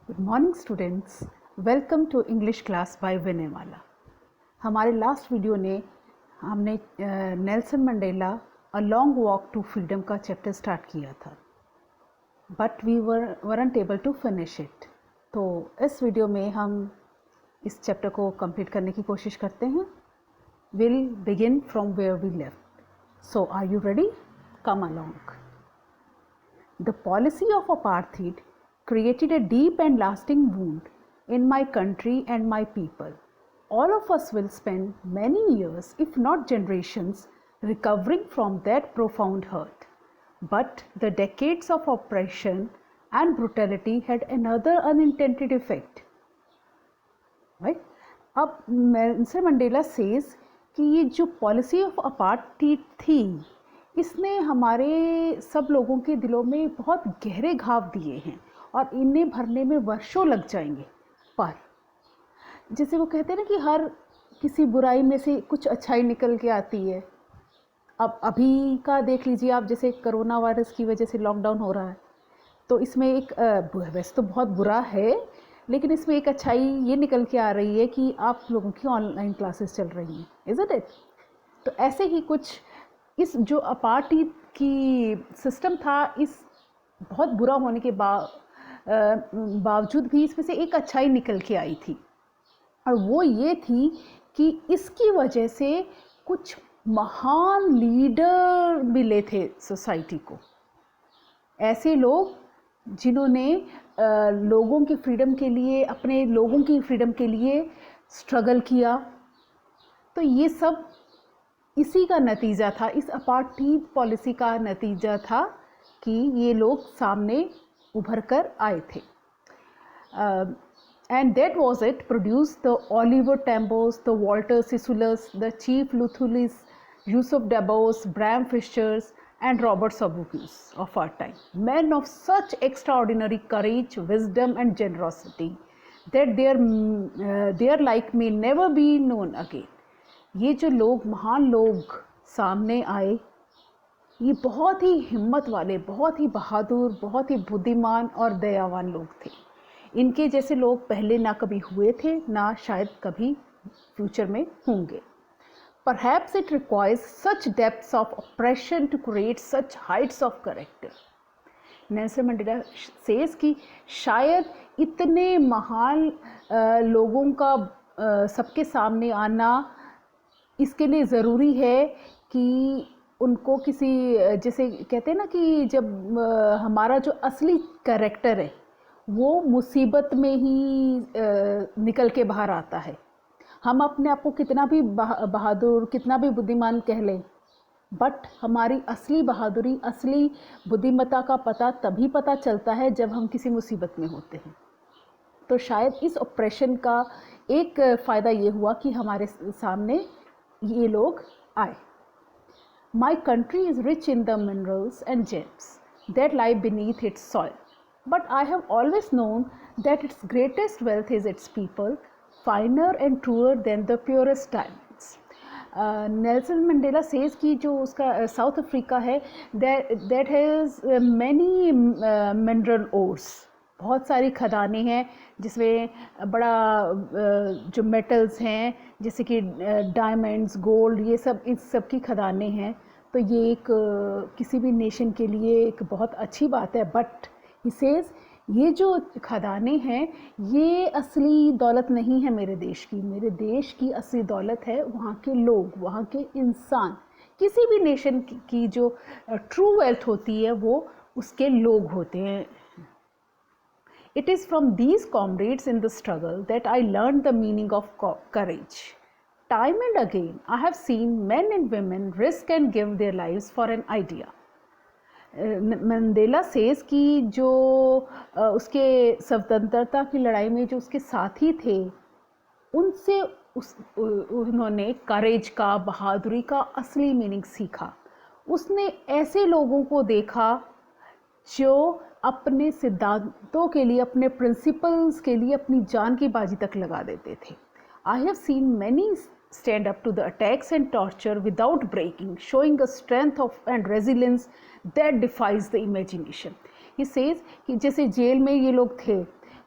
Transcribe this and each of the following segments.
Good morning students, welcome to English class by Vinaywala. हमारे last video ने हमने Nelson Mandela a long walk to freedom का chapter start किया था, but we weren't able to finish it. तो इस video में हम इस चैप्टर को कंप्लीट करने की कोशिश करते हैं। Will begin from where we left. So are you ready? Come along. The policy of apartheid created a deep and lasting wound in my country and my people. All of us will spend many years, if not generations, recovering from that profound hurt. But the decades of oppression and brutality had another unintended effect. Right? अब Nelson Mandela says कि ये जो policy of apartheid थी, इसने हमारे सब लोगों के दिलों में बहुत गहरे घाव दिए हैं और इन्हें भरने में वर्षों लग जाएंगे। पर जैसे वो कहते हैं ना कि हर किसी बुराई में से कुछ अच्छाई निकल के आती है। अब अभी का देख लीजिए आप, जैसे कोरोना वायरस की वजह से लॉकडाउन हो रहा है, तो इसमें एक वैसे तो बहुत बुरा है, लेकिन इसमें एक अच्छाई ये निकल के आ रही है कि आप लोगों की ऑनलाइन क्लासेस चल रही हैं, इज़न्ट इट? तो ऐसे ही कुछ इस जो अपार्थाइड की सिस्टम था, इस बहुत बुरा होने के बावजूद भी इसमें से एक अच्छाई निकल के आई थी, और वो ये थी कि इसकी वजह से कुछ महान लीडर मिले थे सोसाइटी को। ऐसे लोग जिन्होंने लोगों की फ्रीडम के लिए, अपने लोगों की फ्रीडम के लिए स्ट्रगल किया। तो ये सब इसी का नतीजा था, इस अपार्थाइड पॉलिसी का नतीजा था कि ये लोग सामने उभर कर आए थे। And that was it produce the Oliver Tambos, the Walter Sisulus, the chief Luthulis, Yusuf Dadoos, Bram Fischers and Robert Sobucus of our time, men of such extraordinary courage, wisdom and generosity that their like may never be known again. ये जो लोग, महान लोग सामने आए, ये बहुत ही हिम्मत वाले, बहुत ही बहादुर, बहुत ही बुद्धिमान और दयावान लोग थे। इनके जैसे लोग पहले ना कभी हुए थे, ना शायद कभी फ्यूचर में होंगे। Perhaps it requires such depths of oppression to create such heights of character. Nelson Mandela says कि शायद इतने महान लोगों का सबके सामने आना इसके लिए ज़रूरी है कि उनको किसी, जैसे कहते हैं ना कि जब हमारा जो असली कैरेक्टर है वो मुसीबत में ही निकल के बाहर आता है। हम अपने आप को कितना भी बहादुर, कितना भी बुद्धिमान कह लें, बट हमारी असली बहादुरी, असली बुद्धिमत्ता का पता तभी पता चलता है जब हम किसी मुसीबत में होते हैं। तो शायद इस ऑपरेशन का एक फ़ायदा ये हुआ कि हमारे सामने ये लोग आए। My country is rich in the minerals and James that lie beneath it's soil, but I have always known that it's greatest wealth is it's people, finer and truer than the purest diamonds. Nelson Mandela says कि जो उसका south Africa है, that has many mineral ores, बहुत सारी खदानें हैं जिसमें बड़ा जो मेटल्स हैं जैसे कि डायमंड्स, गोल्ड, ये सब, इस सब की खदानें हैं। तो ये एक किसी भी नेशन के लिए एक बहुत अच्छी बात है। बट ही सेज ये जो खदानें हैं ये असली दौलत नहीं है मेरे देश की। मेरे देश की असली दौलत है वहाँ के लोग, वहाँ के इंसान। किसी भी नेशन की जो ट्रू वेल्थ होती है वो उसके लोग होते हैं। It is from these comrades in the struggle that I learn the meaning of courage. Time and again I have seen men and women risk and give their lives for an idea. Mandela says कि जो उसके स्वतंत्रता की लड़ाई में जो उसके साथी थे, उनसे उन्होंने करेज का, बहादुरी का असली मीनिंग सीखा। उसने ऐसे लोगों को देखा जो अपने सिद्धांतों के लिए, अपने प्रिंसिपल्स के लिए अपनी जान की बाजी तक लगा देते थे। I have seen many stand up to the attacks and torture without breaking, showing a strength of and resilience that defies the imagination. He says कि जैसे जेल में ये लोग थे,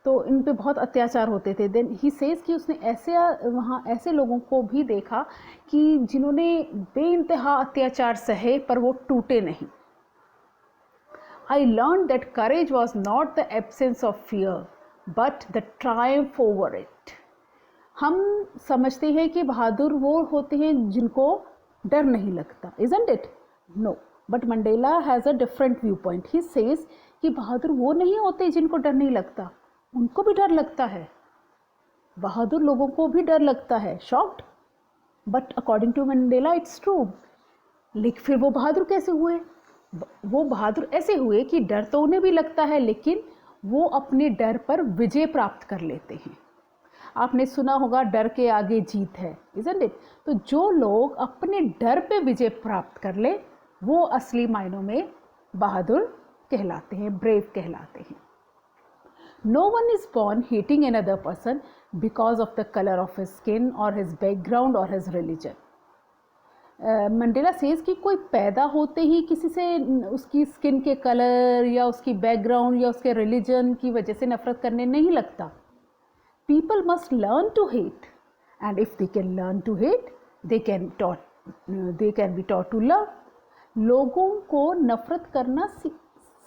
तो इन पे बहुत अत्याचार होते थे। देन ही सेज कि उसने ऐसे वहाँ ऐसे लोगों को भी देखा कि जिन्होंने बेइंतहा अत्याचार सहे पर वो टूटे नहीं। I learned that courage was not the absence of fear, but the triumph over it. हम समझते हैं कि बहादुर वो होते हैं जिनको डर नहीं लगता, isn't it? No, but Mandela has a different viewpoint. He says कि बहादुर वो नहीं होते जिनको डर नहीं लगता, उनको भी डर लगता है। बहादुर लोगों को भी डर लगता है। Shocked? But according to Mandela, it's true. लेकिन फिर वो बहादुर कैसे हुए? वो बहादुर ऐसे हुए कि डर तो उन्हें भी लगता है, लेकिन वो अपने डर पर विजय प्राप्त कर लेते हैं। आपने सुना होगा डर के आगे जीत है, isn't it? तो जो लोग अपने डर पे विजय प्राप्त कर ले वो असली मायनों में बहादुर कहलाते हैं, ब्रेव कहलाते हैं। No one is born hating another person because of the color of his skin or his background or his religion. Mandela says कि कोई पैदा होते ही किसी से उसकी स्किन के कलर या उसकी बैकग्राउंड या उसके रिलीजन की वजह से नफरत करने नहीं लगता। People must learn to hate, and if they can learn to hate they can be taught to love. लोगों को नफरत करना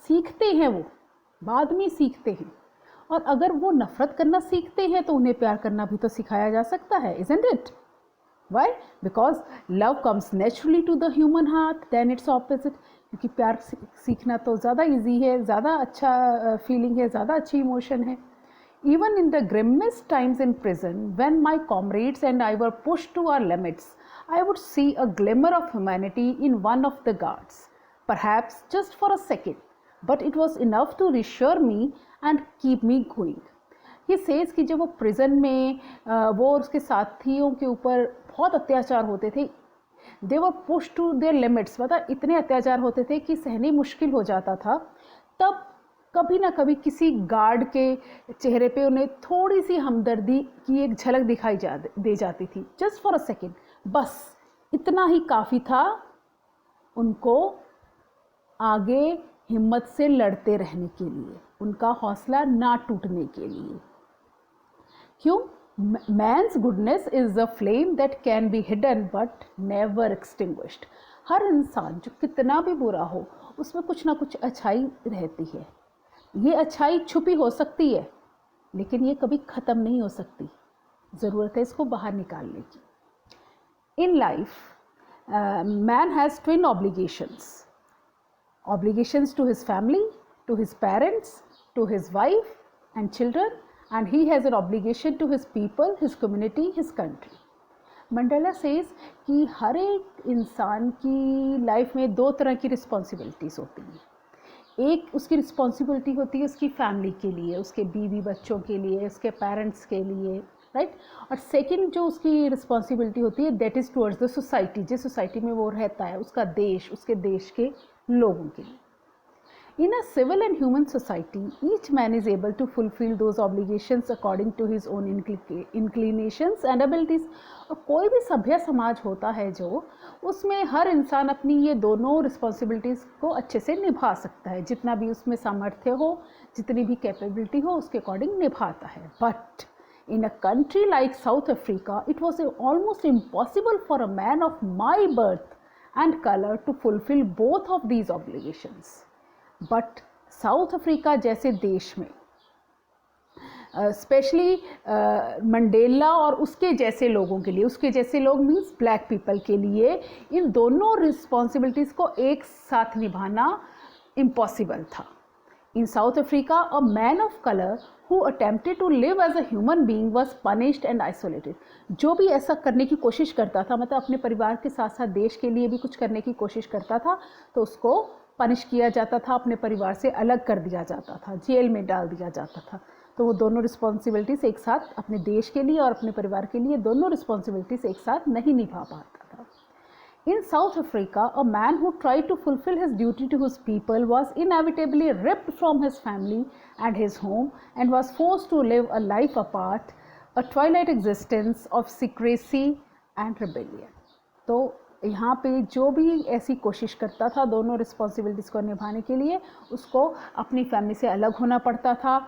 सीखते हैं, वो बाद में सीखते हैं, और अगर वो नफरत करना सीखते हैं तो उन्हें प्यार करना भी तो सिखाया जा सकता है, isn't it? Why? Because love comes naturally to the human heart than its opposite. क्योंकि प्यार सीखना तो ज़्यादा इजी है, ज़्यादा अच्छा फीलिंग है, ज़्यादा अच्छी इमोशन है। Even in the grimmest times in prison, when my comrades and I were pushed to our limits, I would see a glimmer of humanity in one of the guards, perhaps just for a second, but it was enough to reassure me and keep me going. ये says कि जब वो prison में वो और उसके साथियों के ऊपर बहुत अत्याचार होते थे, दे वर पुश टू देयर लिमिट्स, मतलब इतने अत्याचार होते थे कि सहने मुश्किल हो जाता था, तब कभी ना कभी किसी गार्ड के चेहरे पे उन्हें थोड़ी सी हमदर्दी की एक झलक दिखाई दे जाती थी, जस्ट फॉर अ सेकेंड। बस इतना ही काफ़ी था उनको आगे हिम्मत से लड़ते रहने के लिए, उनका हौसला ना टूटने के लिए। क्यों? Man's goodness is a flame that can be hidden but never extinguished. हर इंसान जो कितना भी बुरा हो उसमें कुछ ना कुछ अच्छाई रहती है। ये अच्छाई छुपी हो सकती है लेकिन ये कभी ख़त्म नहीं हो सकती, ज़रूरत है इसको बाहर निकालने की। In life, man has twin obligations to his family, to his parents, to his wife and children, and he has an obligation to his people, his community, his country. Mandela says कि हर एक इंसान की life में दो तरह की responsibilities होती हैं। एक उसकी रिस्पॉन्सिबिलिटी होती है उसकी फैमिली के लिए, उसके बीवी बच्चों के लिए, उसके पेरेंट्स के लिए, राइट। और सेकंड जो उसकी रिस्पॉन्सिबिलिटी होती है that is towards the society, जिस सोसाइटी में वो रहता है, उसका देश, उसके देश के लोगों के लिए। In a civil and human society, each man is able to fulfill those obligations according to his own inclinations and abilities. और कोई भी सभ्य समाज होता है जो उसमें हर इंसान अपनी ये दोनों रिस्पॉन्सिबिलिटीज़ को अच्छे से निभा सकता है, जितना भी उसमें सामर्थ्य हो, जितनी भी कैपेबिलिटी हो उसके अकॉर्डिंग निभाता है। But in a country like South Africa, it was almost impossible for a man of my birth and color to fulfill both of these obligations. But south Africa जैसे देश में स्पेशली मंडेला और उसके जैसे लोगों के लिए, उसके जैसे लोग मीन्स ब्लैक पीपल के लिए, इन दोनों रिस्पॉन्सिबिलिटीज़ को एक साथ निभाना इम्पॉसिबल था। In South Africa a man of colour who attempted to live as a human being was punished and isolated. जो भी ऐसा करने की कोशिश करता था, मतलब अपने परिवार के साथ साथ देश के लिए भी कुछ करने की कोशिश करता था, तो उसको पनिश किया जाता था, अपने परिवार से अलग कर दिया जाता था, जेल में डाल दिया जाता था। तो वो दोनों रिस्पॉन्सिबिलिटीज़ एक साथ अपने देश के लिए और अपने परिवार के लिए दोनों रिस्पॉन्सिबिलिटीज़ एक साथ नहीं निभा पाता था। In South Africa, a man who tried to fulfill his duty to his people was inevitably ripped from his family and his home and was forced to live a life apart, a twilight existence of secrecy and rebellion. तो यहाँ पे जो भी ऐसी कोशिश करता था दोनों रिस्पॉन्सिबिलिटीज़ को निभाने के लिए, उसको अपनी फैमिली से अलग होना पड़ता था,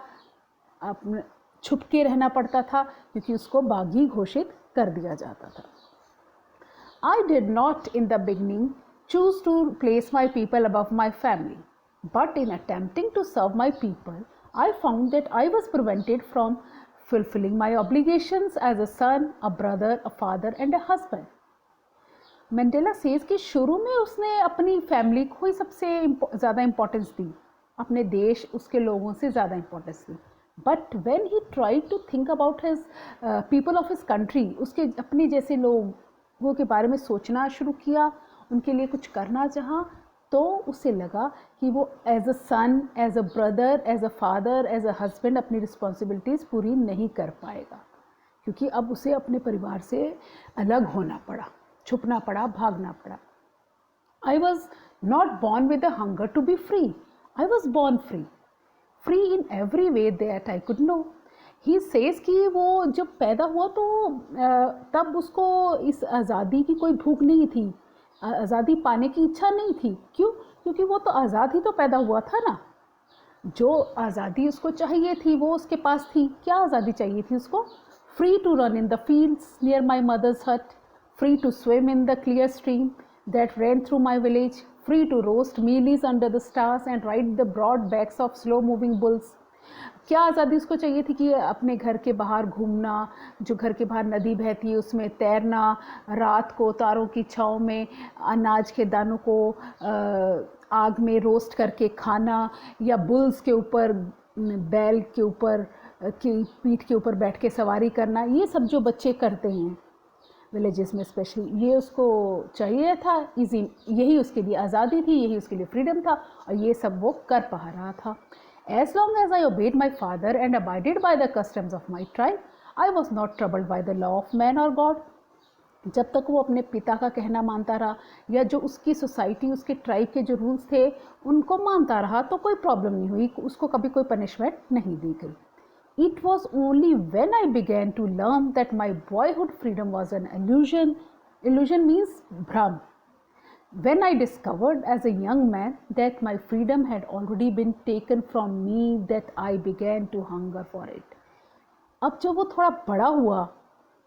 अपने छुप के रहना पड़ता था क्योंकि उसको बागी घोषित कर दिया जाता था. I did not in the beginning choose to place my people above my family, but in attempting to serve my people, I found that I was prevented from fulfilling my obligations as a son, a brother, a father and a husband. Mandela says कि शुरू में उसने अपनी family को ही सबसे ज़्यादा importance दी, अपने देश उसके लोगों से ज़्यादा इम्पोर्टेंस दी. But when he try to think about his people of his country, उसके अपने जैसे लोगों के बारे में सोचना शुरू किया, उनके लिए कुछ करना चाहा, तो उसे लगा कि वो as a son, as a brother, as a father, as a husband अपनी रिस्पॉन्सिबिलिटीज़ पूरी नहीं कर पाएगा, क्योंकि अब उसे अपने परिवार से अलग होना पड़ा, छुपना पड़ा, भागना पड़ा. I was not born with a hunger to be free, I was born free, free in every way that I could know. He says कि वो जब पैदा हुआ तो तब उसको इस आज़ादी की कोई भूख नहीं थी, आज़ादी पाने की इच्छा नहीं थी. क्यों? क्योंकि वो तो आज़ाद ही तो पैदा हुआ था ना. जो आज़ादी उसको चाहिए थी वो उसके पास थी. क्या आज़ादी चाहिए थी उसको? Free to run in the fields near my mother's hut, free to swim in the clear stream that ran through my village, free to roast mealies under the stars and ride the broad backs of slow moving bulls. क्या आज़ादी उसको चाहिए थी? कि अपने घर के बाहर घूमना, जो घर के बाहर नदी बहती है उसमें तैरना, रात को तारों की छाँव में अनाज के दानों को आग में रोस्ट करके खाना, या बुल्स के ऊपर, बैल के ऊपर की पीठ के ऊपर बैठ के सवारी करना. ये सब जो बच्चे करते हैं विलेजेस में स्पेशली, ये उसको चाहिए था. इजी, यही उसके लिए आज़ादी थी, यही उसके लिए फ्रीडम था, और ये सब वो कर पा रहा था. As long as I obeyed my father and abided by the customs of my tribe, I was not troubled by the law of man or God. जब तक वो अपने पिता का कहना मानता रहा, या जो उसकी सोसाइटी, उसके ट्राइब के जो रूल्स थे उनको मानता रहा, तो कोई प्रॉब्लम नहीं हुई, उसको कभी कोई पनिशमेंट नहीं दी गई. It was only when I began to learn that my boyhood freedom was an illusion. Illusion means bhram. When I discovered as a young man that my freedom had already been taken from me, that I began to hunger for it. अब जब वो थोड़ा बड़ा हुआ,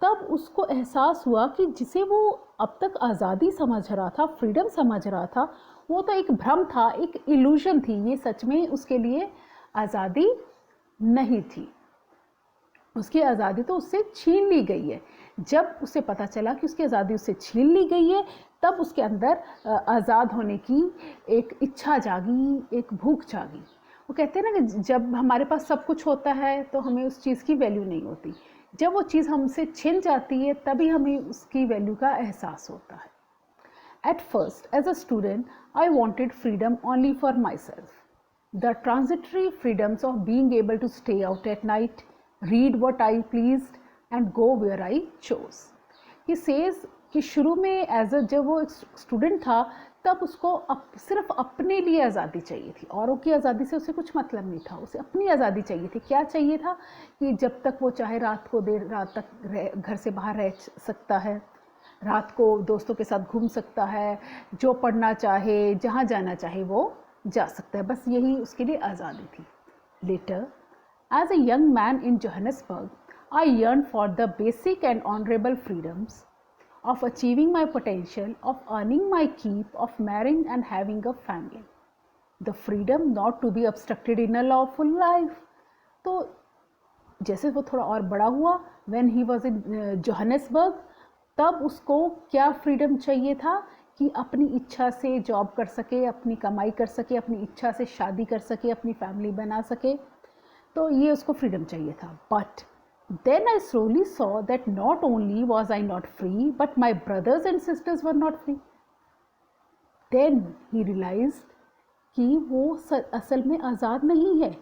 तब उसको एहसास हुआ कि जिसे वो अब तक आज़ादी समझ रहा था, फ्रीडम समझ रहा था, वो तो एक भ्रम था, एक इल्यूजन थी. ये सच में उसके लिए आज़ादी नहीं थी. उसकी आज़ादी तो उससे छीन ली गई है. जब उसे पता चला कि उसकी आज़ादी उससे छीन ली गई है, तब उसके अंदर आज़ाद होने की एक इच्छा जागी, एक भूख जागी. वो कहते हैं ना कि जब हमारे पास सब कुछ होता है तो हमें उस चीज़ की वैल्यू नहीं होती. जब वो चीज़ हमसे छिन जाती है तभी हमें उसकी वैल्यू का एहसास होता है. At first, as a student, I wanted freedom only for myself. The transitory freedoms of being able to stay out at night, read what I pleased and go where I chose. He says कि शुरू में जब वो एक student था, तब उसको सिर्फ अपने लिए आज़ादी चाहिए थी, औरों की आज़ादी से उसे कुछ मतलब नहीं था. उसे अपनी आज़ादी चाहिए थी. क्या चाहिए था? कि जब तक वो चाहे रात को देर रात तक घर से बाहर रह सकता है, रात को दोस्तों के साथ घूम सकता है, जो पढ़ना चाहे, जहाँ जाना चाहे वो जा सकता है. बस यही उसके लिए आज़ादी थी. Later, as a young man in Johannesburg, I yearned for the basic and honorable freedoms of achieving my potential, of earning my keep, of marrying and having a family. The freedom not to be obstructed in a lawful life. तो जैसे वो थोड़ा और बड़ा हुआ, when he was in Johannesburg, तब उसको क्या फ्रीडम चाहिए था? कि अपनी इच्छा से जॉब कर सके, अपनी कमाई कर सके, अपनी इच्छा से शादी कर सके, अपनी फैमिली बना सके. तो ये उसको फ्रीडम चाहिए था. But then I slowly saw that not only was I not free, but my brothers and sisters were not free. Then he realized कि वो असल में आज़ाद नहीं है,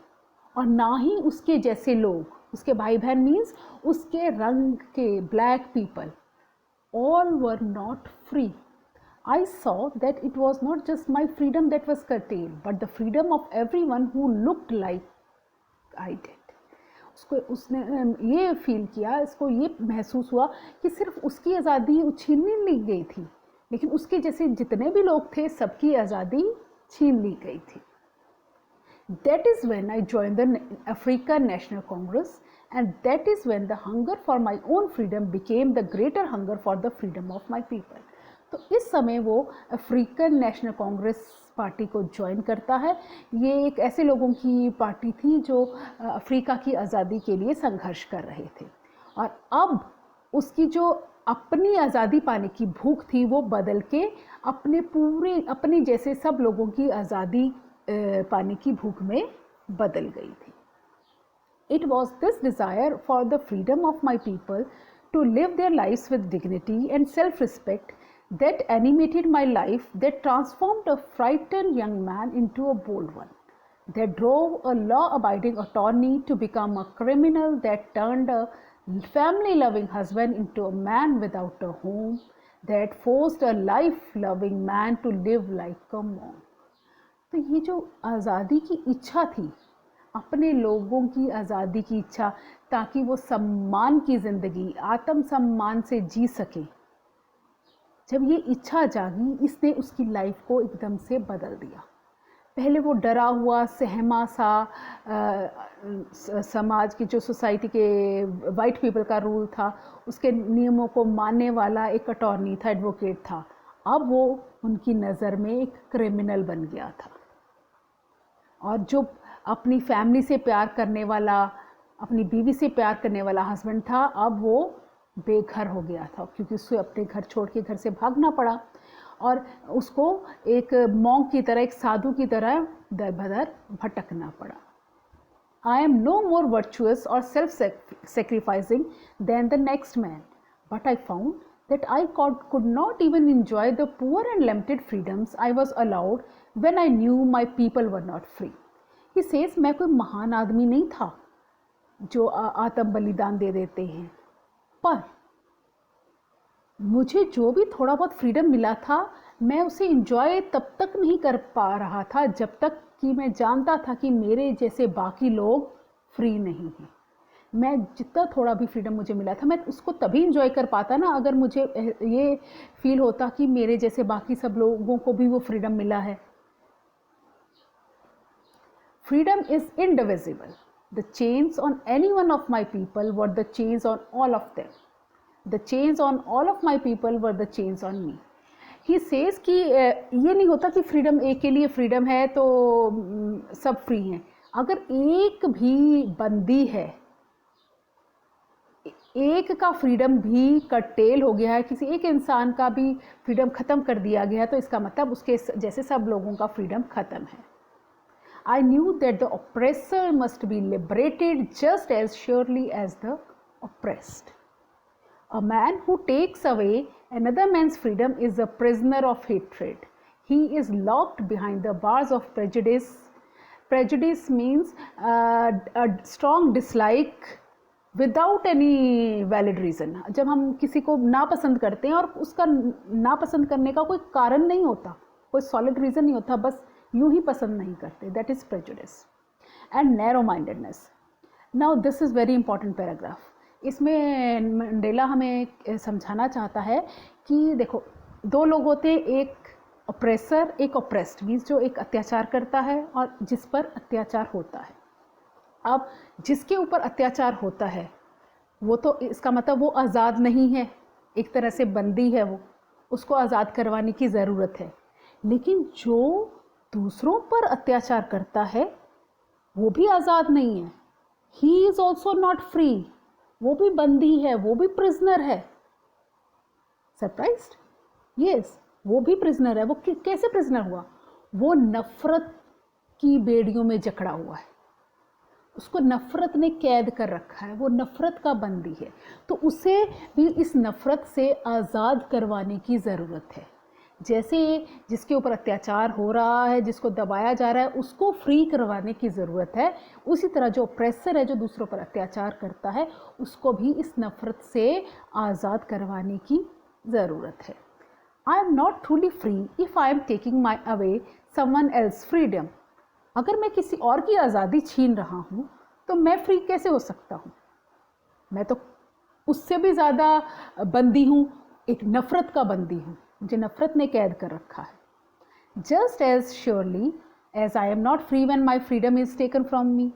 और ना ही उसके जैसे लोग, उसके भाई बहन मीन्स उसके रंग के black people, all were not free. I saw that it was not just my freedom that was curtailed, but the freedom of everyone who looked like I did. उसने ये फील किया, इसको ये महसूस हुआ कि सिर्फ उसकी आज़ादी छीन ली गई थी, लेकिन उसके जैसे जितने भी लोग थे सबकी आज़ादी छीन ली गई थी. That is when I joined the African National Congress, and that is when the hunger for my own freedom became the greater hunger for the freedom of my people. तो इस समय वो अफ्रीकन नेशनल कांग्रेस पार्टी को join करता है। ये एक ऐसे लोगों की पार्टी थी जो अफ्रीका की आज़ादी के लिए संघर्ष कर रहे थे, और अब उसकी जो अपनी आज़ादी पाने की भूख थी वो बदल के अपने जैसे सब लोगों की आज़ादी पाने की भूख में बदल गई थी। It was this desire for the freedom of my people to live their lives with dignity and self-respect that animated my life, that transformed a frightened young man into a bold one, that drove a law-abiding attorney to become a criminal, that turned a family-loving husband into a man without a home, that forced a life-loving man to live like a monk. तो ये जो आज़ादी की इच्छा थी, अपने लोगों की आज़ादी की इच्छा, ताकि वो सम्मान की ज़िंदगी आत्म सम्मान से जी सके, जब ये इच्छा जागी, इसने उसकी लाइफ को एकदम से बदल दिया। पहले वो डरा हुआ सहमा सा समाज की जो सोसाइटी के वाइट पीपल का रूल था, उसके नियमों को मानने वाला एक अटॉर्नी था, एडवोकेट था। अब वो उनकी नज़र में एक क्रिमिनल बन गया था, और जो अपनी फैमिली से प्यार करने वाला, अपनी बीवी से प्यार करने वाला हस्बैंड था, अब वो बेघर हो गया था, क्योंकि उसको अपने घर छोड़ के घर से भागना पड़ा, और उसको एक मॉन्क की तरह, एक साधु की तरह दर बदर भटकना पड़ा। I am no more virtuous or self-sacrificing than the next man, but I found that I could not even enjoy the poor and limited freedoms I was allowed when I knew my people were not free. He says, मैं कोई महान आदमी नहीं था जो आत्म बलिदान दे देते हैं, पर मुझे जो भी थोड़ा बहुत फ्रीडम मिला था, मैं उसे इंजॉय तब तक नहीं कर पा रहा था जब तक कि मैं जानता था कि मेरे जैसे बाकी लोग फ्री नहीं हैं। मैं जितना थोड़ा भी फ्रीडम मुझे मिला था, मैं उसको तभी इंजॉय कर पाता ना अगर मुझे ये फील होता कि मेरे जैसे बाकी सब लोगों को भी वो फ्रीडम मिला है। Freedom is indivisible. The chains on any one of my people were the chains on all of them. The chains on all of my people were the chains on me. He says कि ये नहीं होता कि freedom एक के लिए freedom है तो सब फ्री हैं। अगर एक भी बंदी है, एक का फ्रीडम भी कटेल हो गया है, किसी एक इंसान का भी फ्रीडम ख़त्म कर दिया गया है, तो इसका मतलब उसके जैसे सब लोगों का फ्रीडम ख़त्म है। I knew that the oppressor must be liberated just as surely as the oppressed. A man who takes away another man's freedom is a prisoner of hatred. He is locked behind the bars of prejudice. Prejudice means a strong dislike without any valid reason. जब हम किसी को नापसंद करते हैं और उसका नापसंद करने का कोई कारण नहीं होता, कोई सॉलिड रीज़न नहीं होता, बस यूं ही पसंद नहीं करते, that is prejudice and narrow mindedness. Now this is very important paragraph. इसमें मंडेला हमें समझाना चाहता है कि देखो, दो लोग होते हैं, एक ऑप्रेसर, एक ऑप्रेस्ड, मीन्स जो एक अत्याचार करता है और जिस पर अत्याचार होता है। अब जिसके ऊपर अत्याचार होता है वो तो, इसका मतलब वो आज़ाद नहीं है, एक तरह से बंदी है, वो उसको आज़ाद करवाने की ज़रूरत है। लेकिन जो दूसरों पर अत्याचार करता है वो भी आज़ाद नहीं है। He is also not free, वो भी बंदी है, वो भी प्रिजनर है। सरप्राइज्ड? यस, वो भी प्रिजनर है। वो कैसे प्रिजनर हुआ? वो नफ़रत की बेड़ियों में जकड़ा हुआ है, उसको नफ़रत ने कैद कर रखा है, वो नफ़रत का बंदी है। तो उसे भी इस नफ़रत से आज़ाद करवाने की ज़रूरत है। जैसे जिसके ऊपर अत्याचार हो रहा है, जिसको दबाया जा रहा है, उसको फ्री करवाने की ज़रूरत है। उसी तरह जो ऑप्रेसर है, जो दूसरों पर अत्याचार करता है, उसको भी इस नफ़रत से आज़ाद करवाने की ज़रूरत है। आई am not truly free if I am taking my away someone else freedom. अगर मैं किसी और की आज़ादी छीन रहा हूँ तो मैं फ्री कैसे हो सकता हूँ? मैं तो उससे भी ज़्यादा बंदी हूँ, एक नफ़रत का बंदी हूँ, मुझे नफ़रत ने कैद कर रखा है। Just as surely as I am not free when my freedom is taken from me.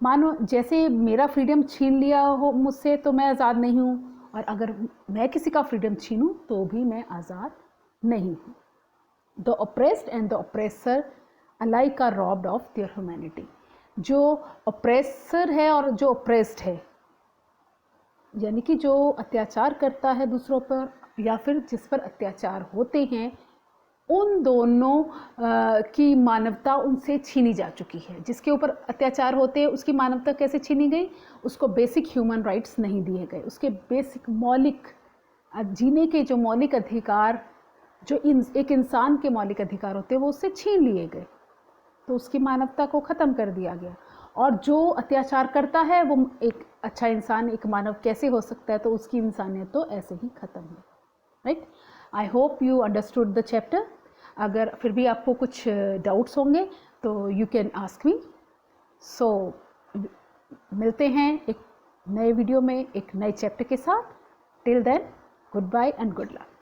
मानो जैसे मेरा फ्रीडम छीन लिया हो मुझसे तो मैं आज़ाद नहीं हूँ, और अगर मैं किसी का फ्रीडम छीनूँ तो भी मैं आज़ाद नहीं हूँ। The oppressed and the oppressor alike are robbed of their humanity. जो ऑप्रेसर है और जो ऑप्रेस्ड है, यानी कि जो अत्याचार करता है दूसरों पर या फिर जिस पर अत्याचार होते हैं, उन दोनों की मानवता उनसे छीनी जा चुकी है। जिसके ऊपर अत्याचार होते हैं उसकी मानवता कैसे छीनी गई? उसको बेसिक ह्यूमन राइट्स नहीं दिए गए, उसके बेसिक मौलिक जीने के जो मौलिक अधिकार, जो एक इंसान के मौलिक अधिकार होते हैं, वो उससे छीन लिए गए, तो उसकी मानवता को ख़त्म कर दिया गया। और जो अत्याचार करता है वो एक अच्छा इंसान, एक मानव कैसे हो सकता है? तो उसकी इंसानियत तो ऐसे ही ख़त्म है, right. I hope you understood the chapter. अगर फिर भी आपको कुछ डाउट्स होंगे तो यू कैन आस्क मी। सो मिलते हैं एक नए वीडियो में एक नए चैप्टर के साथ। Till then, good bye and good luck.